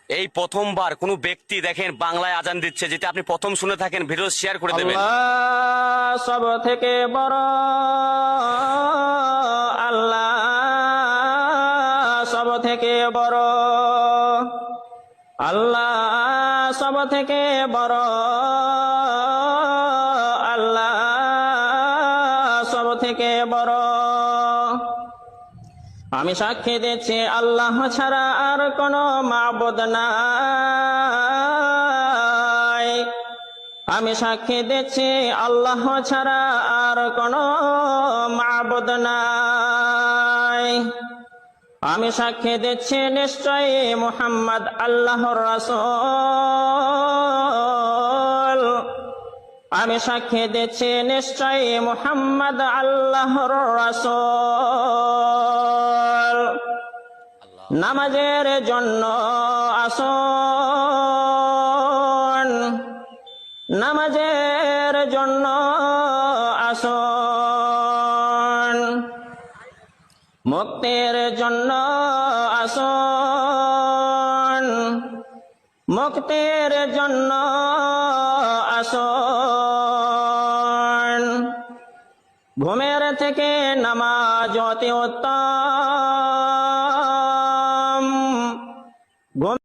এই প্রথমবার কোনো ব্যক্তি দেখেন বাংলায় আজান দিচ্ছে, যেটা আপনি প্রথম শুনে থাকেন, ভিডিও শেয়ার করে দেবেন। আল্লাহ সব থেকে বড়, আল্লাহ সব থেকে বড়, আল্লাহ সব থেকে বড়, আল্লাহ সব থেকে বড়। আমি সাক্ষী দিচ্ছি আল্লাহ ছাড়া আর কোনো মাবুদ নাই। আমি সাক্ষী দিচ্ছি আল্লাহ ছাড়া আর কোনো মাবুদ নাই। আমি সাক্ষী দিচ্ছি নিশ্চয়ই মুহাম্মদ আল্লাহর রাসূল। আমি সাক্ষী দিচ্ছি নিশ্চয়ই মুহাম্মদ আল্লাহর রাসূল। নামাজের জন্য আসুন, নামাজের জন্য আসুন, মুক্তির জন্য আসুন, মুক্তির জন্য আসুন। ঘুমের থেকে নামাজ অতি উত্তম,